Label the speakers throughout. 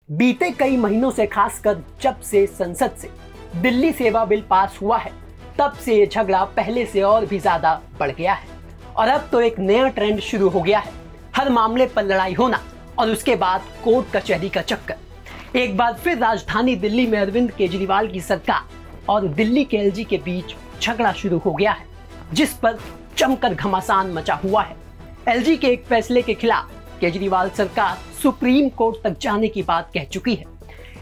Speaker 1: बीते कई महीनों से, खासकर जब से संसद से दिल्ली सेवा बिल पास हुआ है, तब से ये झगड़ा पहले से और भी ज्यादा बढ़ गया है। और अब तो एक नया ट्रेंड शुरू हो गया है, हर मामले पर लड़ाई होना और उसके बाद कोर्ट कचहरी का चक्कर। एक बार फिर राजधानी दिल्ली में अरविंद केजरीवाल की सरकार और दिल्ली के एलजी के बीच झगड़ा शुरू हो गया है, जिस पर जमकर घमासान मचा हुआ है। एलजी के एक फैसले के खिलाफ केजरीवाल सरकार सुप्रीम कोर्ट तक जाने की बात कह चुकी है।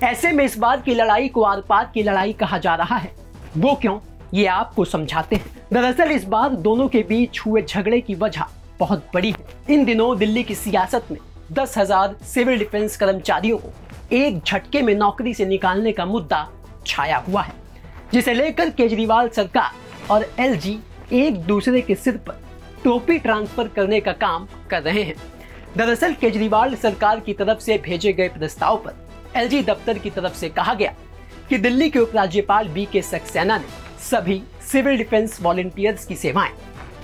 Speaker 1: ऐसे में इस बार की लड़ाई को आर पार की लड़ाई कहा जा रहा है। वो क्यों, ये आपको समझाते हैं। दरअसल इस बार दोनों के बीच हुए झगड़े की वजह बहुत बड़ी है। इन दिनों दिल्ली की सियासत में 10,000 सिविल डिफेंस कर्मचारियों को एक झटके में नौकरी से निकालने का मुद्दा छाया हुआ है, जिसे लेकर केजरीवाल सरकार और एलजी एक दूसरे के सिर पर टोपी ट्रांसफर करने का काम कर रहे हैं। दरअसल केजरीवाल सरकार की तरफ से भेजे गए प्रस्ताव पर एलजी दफ्तर की तरफ से कहा गया कि दिल्ली के उपराज्यपाल बीके सक्सेना ने सभी सिविल डिफेंस वॉलंटियर्स की सेवाएं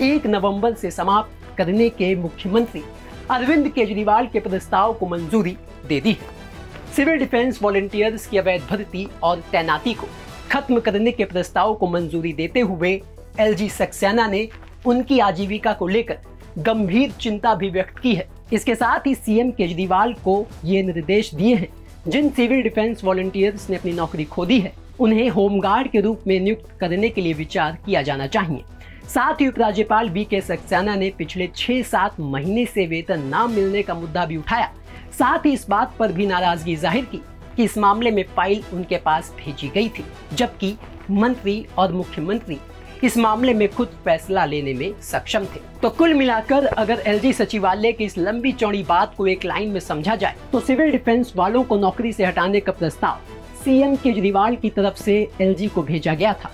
Speaker 1: 1 नवंबर से समाप्त करने के मुख्यमंत्री अरविंद केजरीवाल के प्रस्ताव को मंजूरी दे दी है। सिविल डिफेंस वॉलंटियर्स की अवैध भर्ती और तैनाती को खत्म करने के प्रस्ताव को मंजूरी देते हुए एलजी सक्सेना ने उनकी आजीविका को लेकर गंभीर चिंता भी व्यक्त की है। इसके साथ ही सीएम केजरीवाल को ये निर्देश दिए हैं, जिन सिविल डिफेंस वॉलंटियर्स ने अपनी नौकरी खो दी है, उन्हें होमगार्ड के रूप में नियुक्त करने के लिए विचार किया जाना चाहिए। साथ ही उपराज्यपाल बीके सक्सेना ने पिछले 6-7 महीने से वेतन न मिलने का मुद्दा भी उठाया। साथ ही इस बात पर भी नाराजगी जाहिर की कि इस मामले में फाइल उनके पास भेजी गई थी, जबकि मंत्री और मुख्यमंत्री इस मामले में खुद फैसला लेने में सक्षम थे। तो कुल मिलाकर अगर एलजी सचिवालय की इस लंबी चौड़ी बात को एक लाइन में समझा जाए तो सिविल डिफेंस वालों को नौकरी से हटाने का प्रस्ताव सीएम केजरीवाल की तरफ से एलजी को भेजा गया था,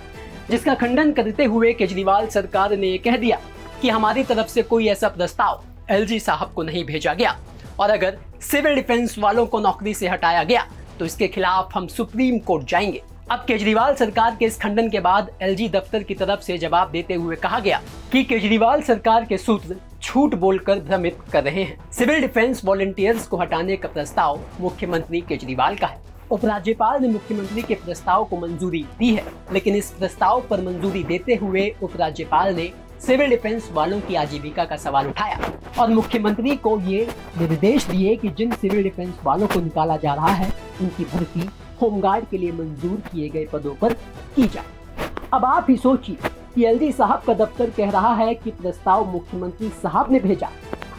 Speaker 1: जिसका खंडन करते हुए केजरीवाल सरकार ने कह दिया कि हमारी तरफ से कोई ऐसा प्रस्ताव एलजी साहब को नहीं भेजा गया, और अगर सिविल डिफेंस वालों को नौकरी से हटाया गया तो इसके खिलाफ हम सुप्रीम कोर्ट जाएंगे। अब केजरीवाल सरकार के इस खंडन के बाद एलजी दफ्तर की तरफ से जवाब देते हुए कहा गया कि केजरीवाल सरकार के सूत्र झूठ बोलकर भ्रमित कर रहे हैं। सिविल डिफेंस वॉलंटियर्स को हटाने का प्रस्ताव मुख्यमंत्री केजरीवाल का है। उपराज्यपाल ने मुख्यमंत्री के प्रस्ताव को मंजूरी दी है, लेकिन इस प्रस्ताव पर मंजूरी देते हुए उपराज्यपाल ने सिविल डिफेंस वालों की आजीविका का सवाल उठाया और मुख्यमंत्री को ये निर्देश दिए कि जिन सिविल डिफेंस वालों को निकाला जा रहा है, उनकी भर्ती होमगार्ड के लिए मंजूर किए गए पदों पर की जाए। अब आप ही सोचिए कि एलजी साहब का दफ्तर कह रहा है कि प्रस्ताव मुख्यमंत्री साहब ने भेजा,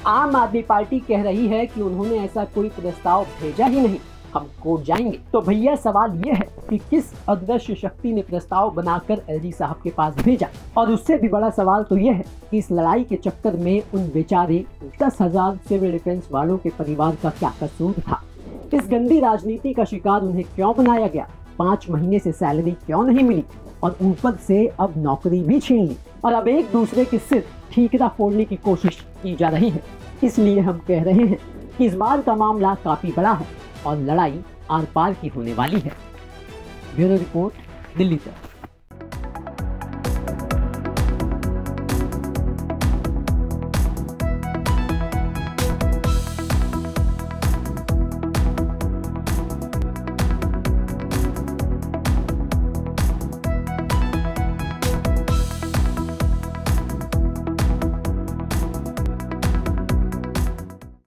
Speaker 1: आम आदमी पार्टी कह रही है कि उन्होंने ऐसा कोई प्रस्ताव भेजा ही नहीं, हम कोर्ट जाएंगे। तो भैया सवाल ये है कि किस अदृश्य शक्ति ने प्रस्ताव बनाकर एलजी साहब के पास भेजा, और उससे भी बड़ा सवाल तो यह है कि इस लड़ाई के चक्कर में उन बेचारे 10,000 सिविल डिफेंस वालों के परिवार का क्या कसूर था। इस गंदी राजनीति का शिकार उन्हें क्यों बनाया गया, 5 महीने से सैलरी क्यों नहीं मिली, और ऊपर से अब नौकरी भी छीन ली, और अब एक दूसरे के सिर ठीकरा फोड़ने की कोशिश की जा रही है। इसलिए हम कह रहे हैं कि इस बार का मामला काफी बड़ा है और लड़ाई आर पार की होने वाली है। ब्यूरो रिपोर्ट, दिल्ली तक।